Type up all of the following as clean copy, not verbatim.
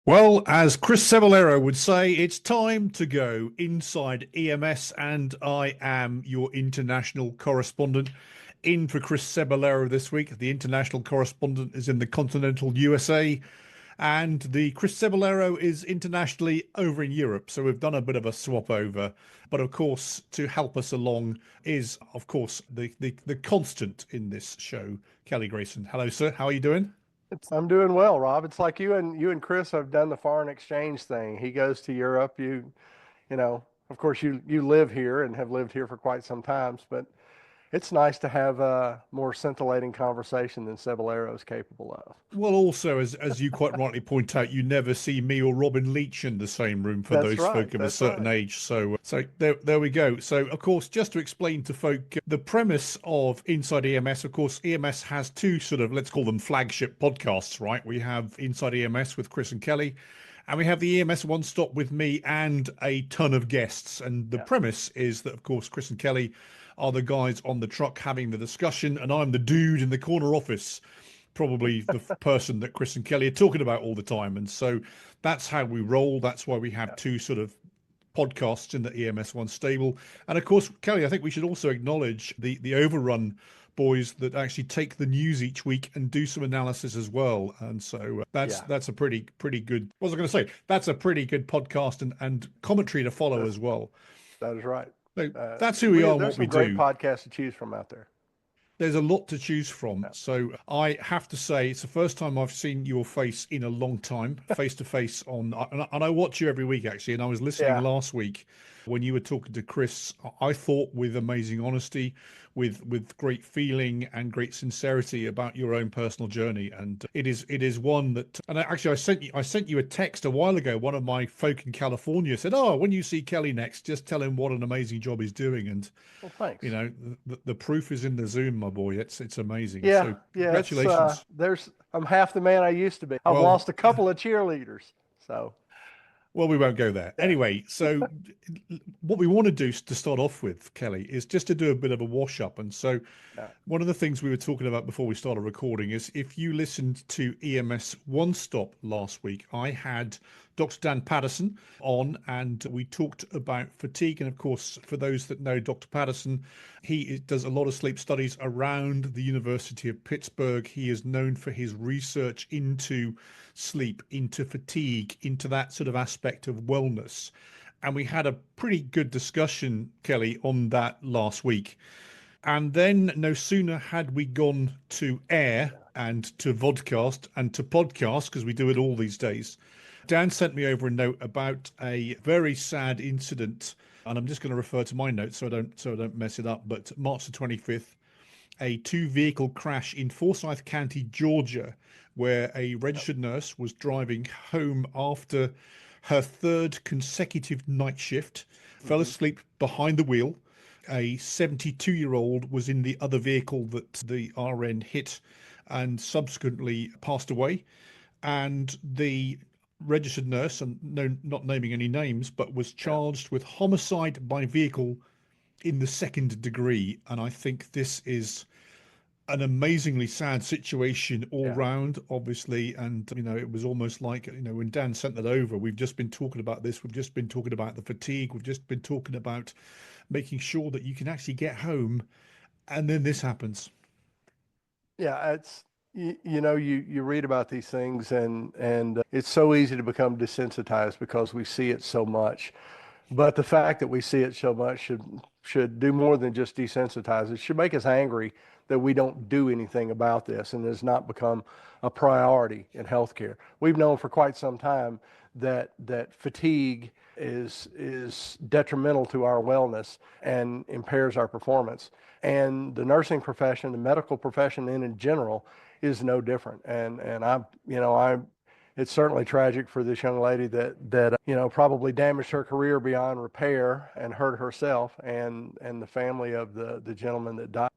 Well, as Chris Cebollero would say, it's time to go inside EMS, and I am your international correspondent in for Chris Cebollero this week. The international correspondent is in the continental USA, and the Chris Cebollero is internationally over in Europe. So we've done a bit of a swap over. But of course, to help us along is, of course, the constant in this show, Kelly Grayson. Hello, sir. How are you doing? I'm doing well, Rob. It's like you and Chris have done the foreign exchange thing. He goes to Europe. Of course, you live here and have lived here for quite some times, but it's nice to have a more scintillating conversation than Ceballero is capable of. Well, also, as you quite rightly point out, you never see me or Robin Leach in the same room for That's those right. folk of a That's certain right. age. So there we go. So, of course, just to explain to folk the premise of Inside EMS, of course, EMS has two sort of, let's call them flagship podcasts, right? We have Inside EMS with Chris and Kelly, and we have the EMS One Stop with me and a ton of guests. And the Yeah. premise is that, of course, Chris and Kelly are the guys on the truck having the discussion, and I'm the dude in the corner office, probably the person that Chris and Kelly are talking about all the time. And so that's how we roll. That's why we have Yeah. two sort of podcasts in the EMS One stable. And of course, Kelly, I think we should also acknowledge the Overrun boys that actually take the news each week and do some analysis as well. And so Yeah. that's a pretty good. What was I going to say? That's a pretty good podcast and commentary to follow That's as well. that is right. So Uh, that's who we are and there's what we some great do. podcasts to choose from out there. There's a lot to choose from. Yeah. So I have to say, it's the first time I've seen your face in a long time, face to face on, and I watch you every week actually. And I was listening Yeah. last week when you were talking to Chris. I thought with amazing honesty, with great feeling and great sincerity about your own personal journey. And it is one that, and actually I sent you a text a while ago. One of my folk in California said, "Oh, when you see Kelly next, just tell him what an amazing job he's doing." And Well, thanks. the proof is in the Zoom, my boy. It's amazing. Yeah. So Yeah. congratulations. I'm half the man I used to be. I've Well, lost a couple of cheerleaders. So well, we won't go there. yeah. Anyway, so what we want to do to start off with, Kelly, is just to do a bit of a wash up. And so Yeah. one of the things we were talking about before we started recording is if you listened to EMS One Stop last week, I had Dr. Dan Patterson on and we talked about fatigue. And of course, for those that know Dr. Patterson, he does a lot of sleep studies around the University of Pittsburgh. He is known for his research into sleep, into fatigue, into that sort of aspect of wellness. And we had a pretty good discussion, Kelly, on that last week. And then no sooner had we gone to air and to vodcast and to podcast, because we do it all these days, Dan sent me over a note about a very sad incident. And I'm just going to refer to my notes so I don't mess it up. But March the 25th, a two-vehicle crash in Forsyth County, Georgia, where a registered nurse was driving home after her third consecutive night shift, fell Hmm. asleep behind the wheel. A 72-year-old was in the other vehicle that the RN hit and subsequently passed away. And the registered nurse, and no, not naming any names, but was Yeah. charged with homicide by vehicle in the second degree. And I think this is an amazingly sad situation all Yeah. round, obviously. And, it was almost like, when Dan sent that over, we've just been talking about this. We've just been talking about the fatigue. We've just been talking about making sure that you can actually get home. And then this happens. Yeah, you read about these things and it's so easy to become desensitized because we see it so much. But the fact that we see it so much should do more than just desensitize. It should make us angry that we don't do anything about this and it has not become a priority in healthcare. We've known for quite some time that fatigue is detrimental to our wellness and impairs our performance. And the nursing profession, the medical profession in general is no different. And I it's certainly tragic for this young lady that probably damaged her career beyond repair and hurt herself and the family of the gentleman that died.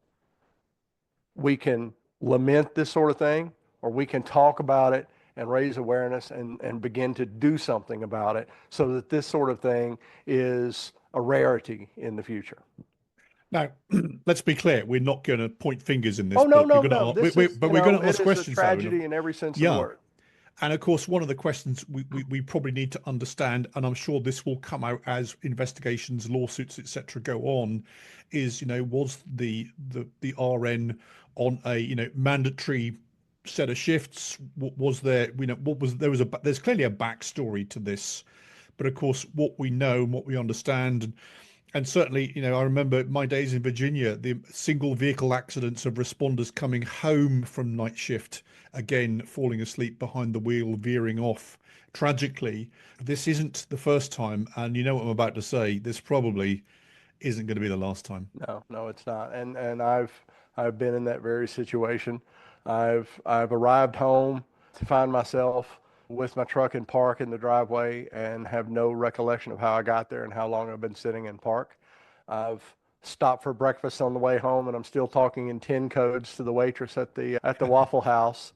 We can lament this sort of thing, or we can talk about it and raise awareness and begin to do something about it so that this sort of thing is a rarity in the future. Now, let's be clear. We're not going to point fingers in this, Oh, no, but we're no, going to no. ask, This is, but we're going to it ask is a questions though. tragedy in every sense of the Yeah. word. And of course, one of the questions we probably need to understand, and I'm sure this will come out as investigations, lawsuits, etc., go on, is was the RN on a mandatory set of shifts? Was there what was there was a there's clearly a backstory to this, but of course, what we know and what we understand. And certainly, I remember my days in Virginia, the single vehicle accidents of responders coming home from night shift, again, falling asleep behind the wheel, veering off. Tragically, this isn't the first time. And you know what I'm about to say, this probably isn't going to be the last time. No, it's not. And I've been in that very situation. I've arrived home to find myself with my truck in park in the driveway and have no recollection of how I got there and how long I've been sitting in park. I've stopped for breakfast on the way home and I'm still talking in 10 codes to the waitress at the Waffle House.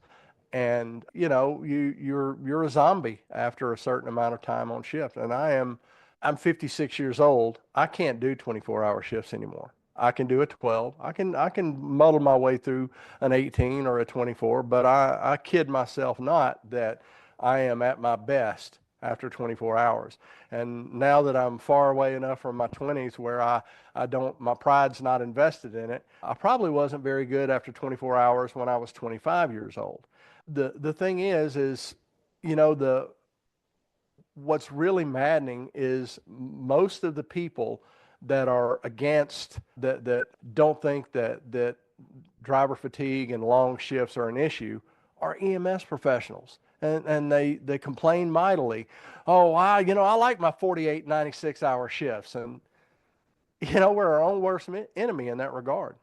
And you're a zombie after a certain amount of time on shift. And I'm 56 years old. I can't do 24-hour shifts anymore. I can do a 12. I can muddle my way through an 18 or a 24, but I kid myself not that I am at my best after 24 hours. And now that I'm far away enough from my 20s where my pride's not invested in it, I probably wasn't very good after 24 hours when I was 25 years old. The thing is, what's really maddening is most of the people that are against that don't think that driver fatigue and long shifts are an issue are EMS professionals. And they complain mightily. Oh, I like my 48, 96-hour shifts. And, we're our own worst enemy in that regard.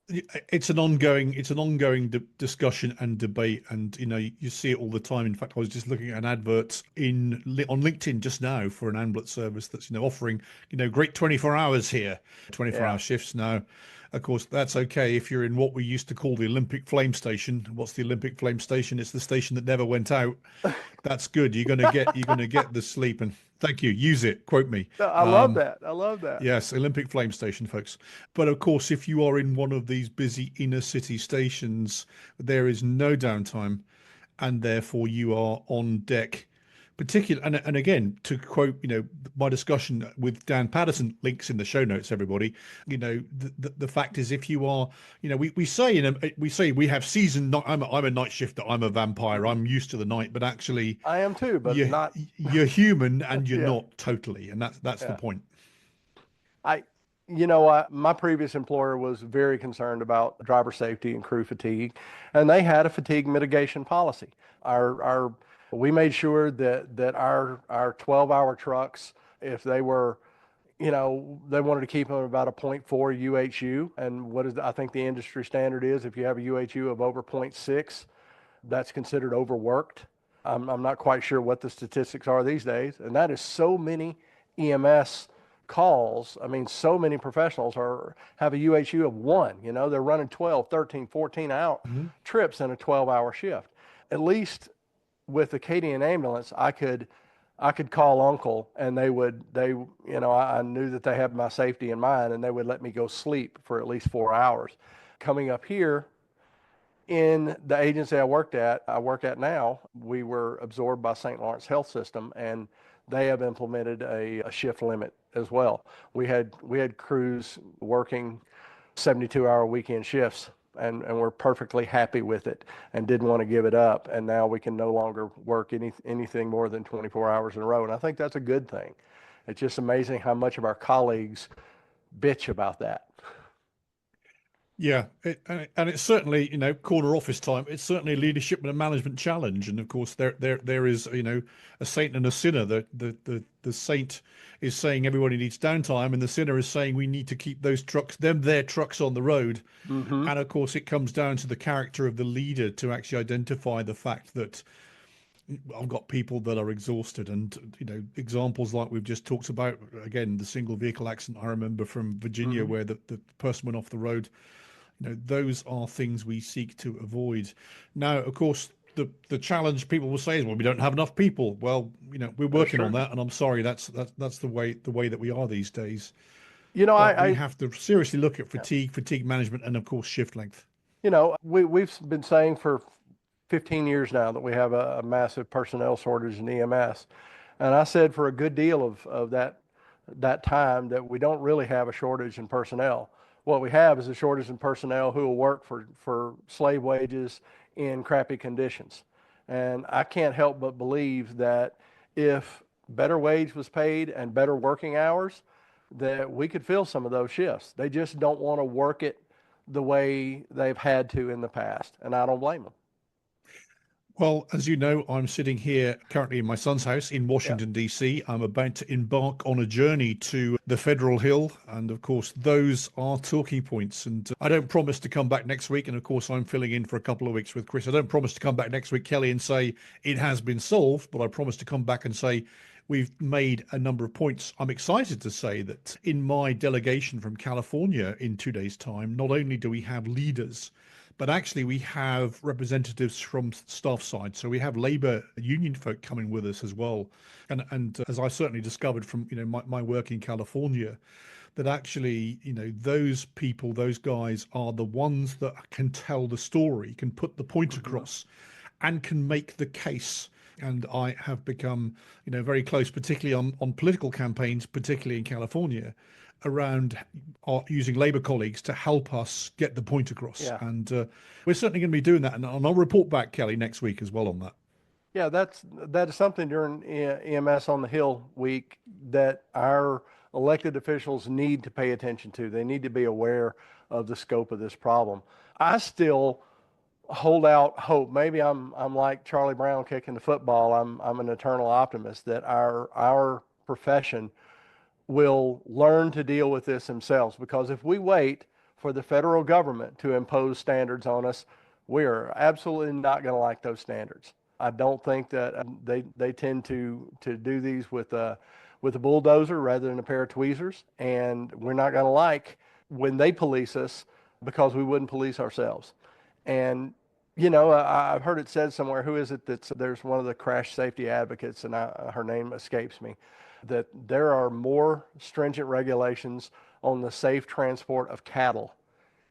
It's an ongoing discussion and debate, and you see it all the time. In fact, I was just looking at an advert on LinkedIn just now for an ambulance service that's offering great 24 hours here, 24-hour shifts now. Of course, that's okay if you're in what we used to call the Olympic Flame Station. What's the Olympic Flame Station? It's the station that never went out. That's good. You're gonna get the sleep, and thank you. Use it. Quote me. I love that. I love that. Yes, Olympic Flame Station, folks. But of course, if you are in one of these busy inner city stations, there is no downtime, and therefore you are on deck. And again, to quote my discussion with Dan Patterson, links in the show notes, everybody. The fact is, if you are we say we have season. I'm a night shifter. I'm a vampire. I'm used to the night, but actually I am too. But you're human, and you're not totally, and that's the point. My previous employer was very concerned about driver safety and crew fatigue, and they had a fatigue mitigation policy. We made sure that our 12-hour trucks, if they were, they wanted to keep them about a 0.4 UHU. And I think the industry standard is if you have a UHU of over 0.6, that's considered overworked. I'm not quite sure what the statistics are these days. And that is so many EMS calls. I mean, so many professionals have a UHU of 1. They're running 12, 13, 14-hour trips in a 12-hour shift. At least with Acadian Ambulance, I could call uncle and I knew that they had my safety in mind and they would let me go sleep for at least 4 hours. Coming up here in the agency I work at now, we were absorbed by St. Lawrence Health System, and they have implemented a shift limit as well. We had crews working 72-hour weekend shifts. And we're perfectly happy with it and didn't want to give it up. And now we can no longer work anything more than 24 hours in a row. And I think that's a good thing. It's just amazing how much of our colleagues bitch about that. Yeah, and it's certainly corner office time. It's certainly a leadership and a management challenge. And of course, there is a saint and a sinner. The saint is saying everybody needs downtime, and the sinner is saying we need to keep their trucks on the road. Mm-hmm. And of course, it comes down to the character of the leader to actually identify the fact that I've got people that are exhausted, and examples like we've just talked about. Again, the single vehicle accident I remember from Virginia, where the person went off the road. Those are things we seek to avoid. Now, of course, the challenge people will say is, well, we don't have enough people. Well, we're working on that, and I'm sorry, that's the way that we are these days. We have to seriously look at fatigue management, and of course shift length. We've been saying for 15 years now that we have a massive personnel shortage in EMS. And I said for a good deal of that time that we don't really have a shortage in personnel. What we have is a shortage in personnel who will work for slave wages in crappy conditions. And I can't help but believe that if better wage was paid and better working hours, that we could fill some of those shifts. They just don't want to work it the way they've had to in the past, and I don't blame them. Well, as you know, I'm sitting here currently in my son's house in Washington, D.C. I'm about to embark on a journey to the Federal Hill. And of course, those are talking points. And I don't promise to come back next week. And of course, I'm filling in for a couple of weeks with Chris. I don't promise to come back next week, Kelly, and say it has been solved. But I promise to come back and say we've made a number of points. I'm excited to say that in my delegation from California in 2 days' time, not only do we have leaders, but actually we have representatives from staff side. So we have labor union folk coming with us as well. And as I certainly discovered from, my work in California, that actually, those people, those guys are the ones that can tell the story, can put the point across and can make the case. And I have become, very close, particularly on political campaigns, particularly in California, around using labor colleagues to help us get the point across. Yeah. And we're certainly going to be doing that. And I'll report back, Kelly, next week as well on that. Yeah, that is something during EMS on the Hill week that our elected officials need to pay attention to. They need to be aware of the scope of this problem. I still hold out hope. Maybe I'm like Charlie Brown kicking the football. I'm an eternal optimist that our profession will learn to deal with this themselves, because if we wait for the federal government to impose standards on us, we're absolutely not going to like those standards. I don't think that they tend to do these with a bulldozer rather than a pair of tweezers, and we're not going to like when they police us because we wouldn't police ourselves. And I've heard it said somewhere, who is it there's one of the crash safety advocates, and her name escapes me, that there are more stringent regulations on the safe transport of cattle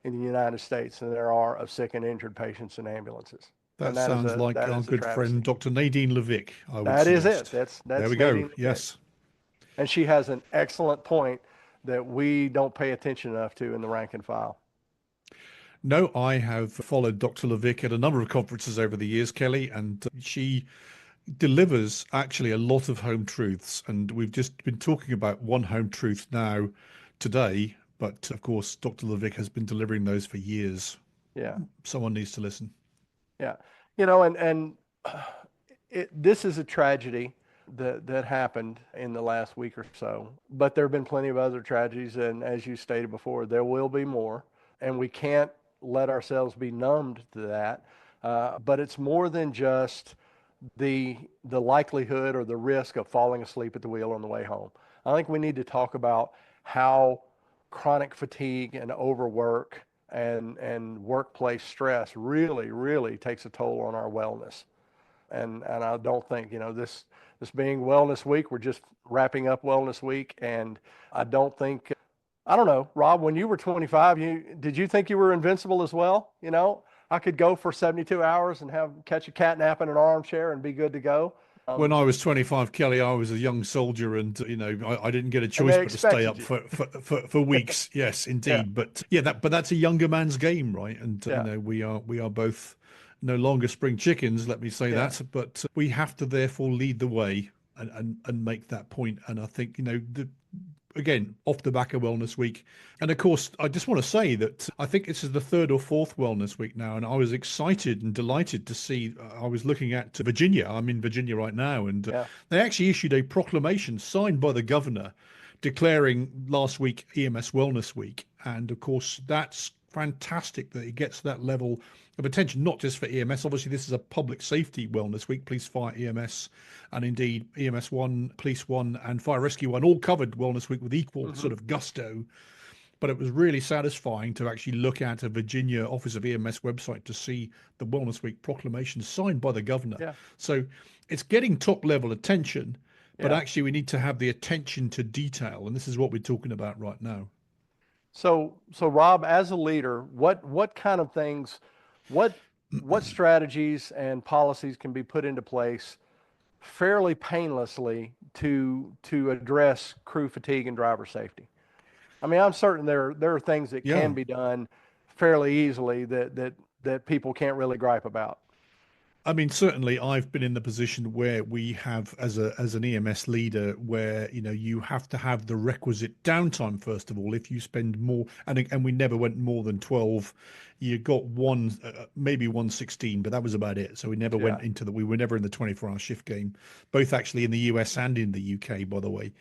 in the United States than there are of sick and injured patients in ambulances. That sounds like our good friend, Dr. Nadine Levick, I would That is suggest. it. That's there we Nadine go. Levick. Yes. And she has an excellent point that we don't pay attention enough to in the rank and file. No, I have followed Dr. Levick at a number of conferences over the years, Kelly, and she delivers actually a lot of home truths. And we've just been talking about one home truth now today, but of course, Dr. Levick has been delivering those for years. Yeah. Someone needs to listen. Yeah. This is a tragedy that happened in the last week or so, but there have been plenty of other tragedies. And as you stated before, there will be more, and we can't let ourselves be numbed to that. But it's more than just the likelihood or the risk of falling asleep at the wheel on the way home. I think we need to talk about how chronic fatigue and overwork and workplace stress really, really takes a toll on our wellness. And I don't think, this being Wellness Week, we're just wrapping up Wellness Week. And I don't know, Rob, when you were 25, did you think you were invincible as well? I could go for 72 hours and catch a cat nap in an armchair and be good to go. When I was 25, Kelly, I was a young soldier, and I didn't get a choice but to stay up for weeks. Yes, indeed. Yeah. But that's a younger man's game, right? And we are both no longer spring chickens. Let me say that. But we have to therefore lead the way and make that point. And I think again, off the back of Wellness Week. And of course, I just want to say that I think this is the third or fourth Wellness Week now. And I was excited and delighted to see, I was looking at Virginia. I'm in Virginia right now. And they actually issued a proclamation signed by the governor declaring last week EMS Wellness Week. And of course, that's fantastic that it gets to that level of attention, not just for EMS. Obviously, this is a public safety wellness week. Police, fire, EMS, and indeed EMS 1, Police 1, and Fire Rescue 1 all covered Wellness Week with equal sort of gusto. But it was really satisfying to actually look at a Virginia Office of EMS website to see the Wellness Week proclamation signed by the governor. Yeah. So it's getting top level attention, but actually we need to have the attention to detail. And this is what we're talking about right now. So Rob, as a leader, what kind of things, what what strategies and policies can be put into place fairly painlessly to address crew fatigue and driver safety? I mean, I'm certain there are things that Yeah. can be done fairly easily that people can't really gripe about. I mean, certainly I've been in the position where we have as an EMS leader where, you have to have the requisite downtime first of all. If you spend more, and we never went more than 12, you got one, maybe 116, but that was about it. So we never Yeah. went we were never in the 24-hour shift game, both actually in the US and in the UK, by the way.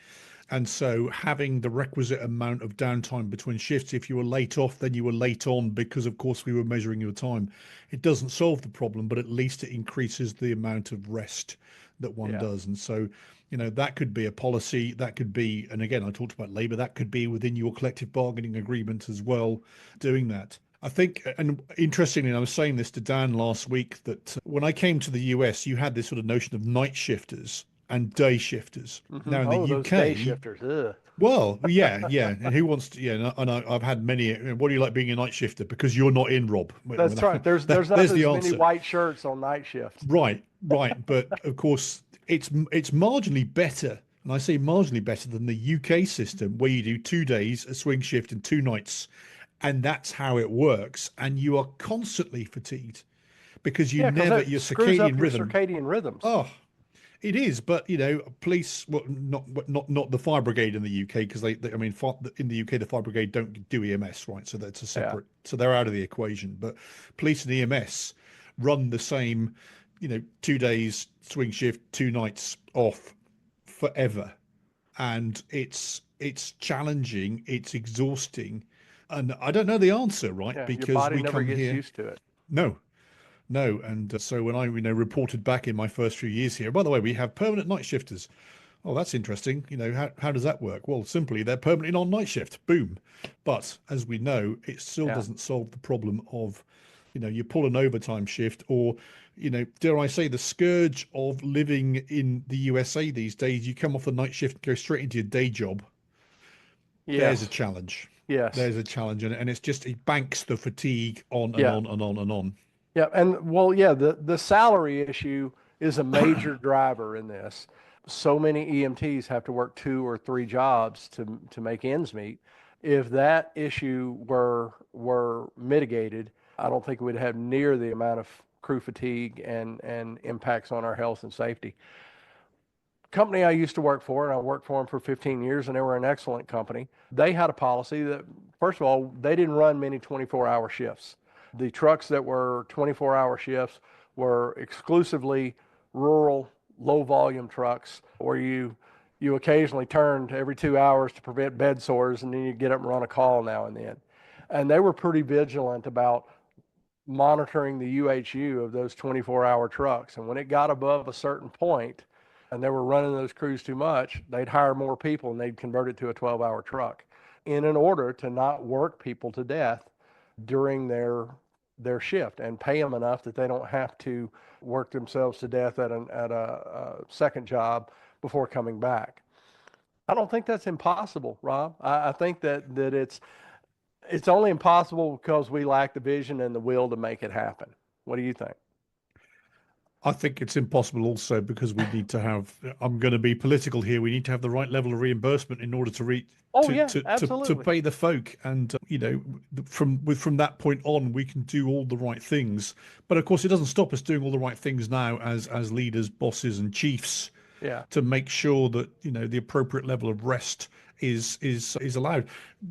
And so having the requisite amount of downtime between shifts, if you were late off, then you were late on because, of course, we were measuring your time. It doesn't solve the problem, but at least it increases the amount of rest that one Yeah. does. And so, that could be a policy. That could be, and again, I talked about labor, that could be within your collective bargaining agreement as well, doing that. I think, and interestingly, I was saying this to Dan last week, that when I came to the US, you had this sort of notion of night shifters and day shifters. Now in the Oh, those day UK, shifters. Ugh. well, yeah, yeah. And who wants to, yeah, and I've had many, what do you like being a night shifter? Because you're not in, Rob. That's right. There's not There's as the many answer. white shirts on night shift. Right, right. But of course, it's marginally better. And I say marginally better than the UK system where you do 2 days, a swing shift and 2 nights. And that's how it works. And you are constantly fatigued because Yeah, because your it screws up circadian your rhythm. circadian rhythms. Oh, it is, but police, well, not the fire brigade in the UK because I mean, in the UK the fire brigade don't do EMS, right? So that's a separate, so they're out of the equation. But police and EMS run the same, 2 days swing shift, 2 nights off forever, and it's challenging, it's exhausting, and I don't know the answer, right? Yeah, your Because body we never come gets here, used to it. no. No, and so when I, reported back in my first few years here, by the way, we have permanent night shifters. Oh, that's interesting. How does that work? Well, simply they're permanently on night shift. Boom. But as we know, it still Yeah. doesn't solve the problem of, you pull an overtime shift or, dare I say, the scourge of living in the USA these days. You come off the night shift and go straight into your day job. There's a Yes. challenge. Yes. There's a challenge, and it's just it banks the fatigue on and Yeah. on and on and on. Yeah. And well, yeah, the salary issue is a major driver in this. So many EMTs have to work 2 or 3 jobs to make ends meet. If that issue were mitigated, I don't think we'd have near the amount of crew fatigue and impacts on our health and safety. Company I used to work for, and I worked for them for 15 years, and they were an excellent company. They had a policy that, first of all, they didn't run many 24-hour shifts. The trucks that were 24-hour shifts were exclusively rural, low-volume trucks, where you occasionally turned every 2 hours to prevent bed sores, and then you get up and run a call now and then. And they were pretty vigilant about monitoring the UHU of those 24-hour trucks. And when it got above a certain point, and they were running those crews too much, they'd hire more people and they'd convert it to a 12-hour truck in an order to not work people to death during their shift and pay them enough that they don't have to work themselves to death at a second job before coming back. I don't think that's impossible, Rob. I think that it's only impossible because we lack the vision and the will to make it happen. What do you think? I think it's impossible also because we need to have, I'm going to be political here. We need to have the right level of reimbursement in order to reach Oh yeah, to absolutely. pay the folk. And from that point on, we can do all the right things. But of course, it doesn't stop us doing all the right things now as leaders, bosses, and chiefs Yeah. to make sure that the appropriate level of rest is allowed.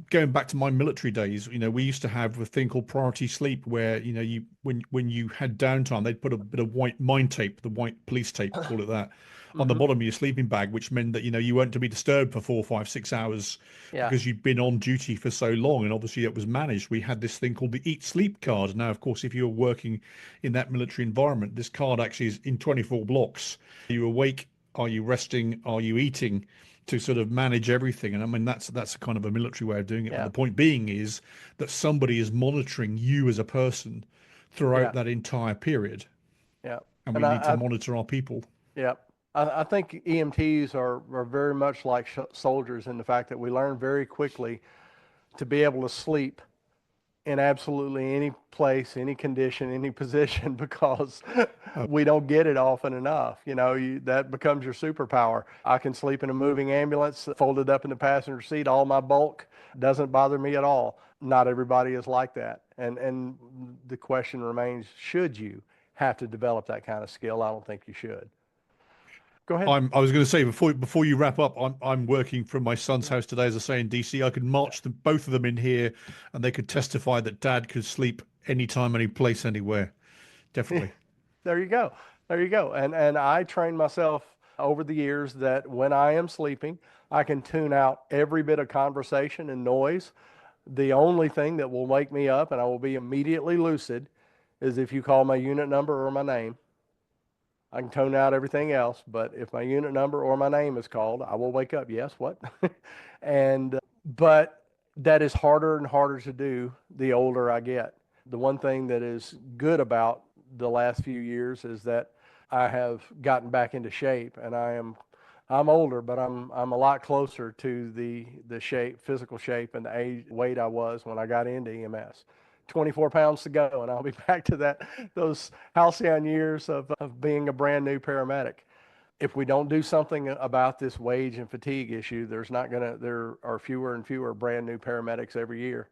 Going back to my military days, we used to have a thing called priority sleep, where you when you had downtime, they'd put a bit of white mind tape, the white police tape, call it that, on the bottom of your sleeping bag, which meant that you weren't to be disturbed for 4, 5, 6 hours Yeah. because you'd been on duty for so long, and obviously it was managed. We had this thing called the Eat Sleep card. Now, of course, if you're working in that military environment, this card actually is in 24 blocks. Are you awake? Are you resting? Are you eating? To sort of manage everything. And I mean, that's a kind of a military way of doing it. Yeah. But the point being is that somebody is monitoring you as a person throughout Yeah. that entire period. Yeah. And we need to monitor our people. Yeah. I think EMTs are very much like soldiers in the fact that we learn very quickly to be able to sleep in absolutely any place, any condition, any position, because we don't get it often enough. That becomes your superpower. I can sleep in a moving ambulance, folded up in the passenger seat, all my bulk doesn't bother me at all. Not everybody is like that. And the question remains, should you have to develop that kind of skill? I don't think you should. Go ahead. I was going to say before you wrap up, I'm working from my son's house today, as I say, in DC. I could march both of them in here, and they could testify that Dad could sleep anytime, any place, anywhere. Definitely. There you go. There you go. And I trained myself over the years that when I am sleeping, I can tune out every bit of conversation and noise. The only thing that will wake me up and I will be immediately lucid is if you call my unit number or my name. I can tone out everything else, but if my unit number or my name is called, I will wake up. Yes, what? But that is harder and harder to do the older I get. The one thing that is good about the last few years is that I have gotten back into shape, and I'm older, but I'm a lot closer to the physical shape and the weight I was when I got into EMS. 24 pounds to go, and I'll be back to those halcyon years of being a brand new paramedic. If we don't do something about this wage and fatigue issue, there are fewer and fewer brand new paramedics every year.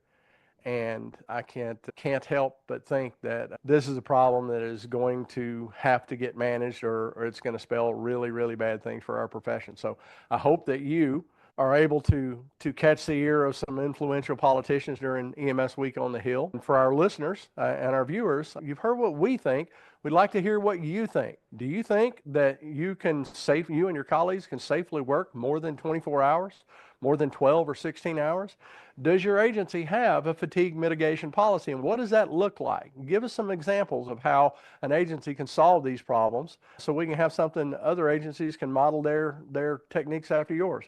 And I can't help but think that this is a problem that is going to have to get managed, or it's going to spell really, really bad things for our profession. So I hope that you are able to catch the ear of some influential politicians during EMS Week on the Hill. And for our listeners and our viewers, you've heard what we think. We'd like to hear what you think. Do you think that you and your colleagues can safely work more than 24 hours, more than 12 or 16 hours? Does your agency have a fatigue mitigation policy, and what does that look like? Give us some examples of how an agency can solve these problems so we can have something other agencies can model their techniques after yours.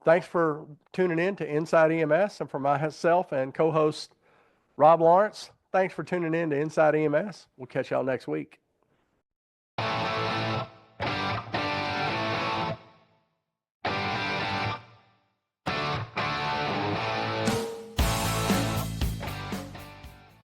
Thanks for tuning in to Inside EMS, and for myself and co-host Rob Lawrence, thanks for tuning in to Inside EMS. We'll catch y'all next week.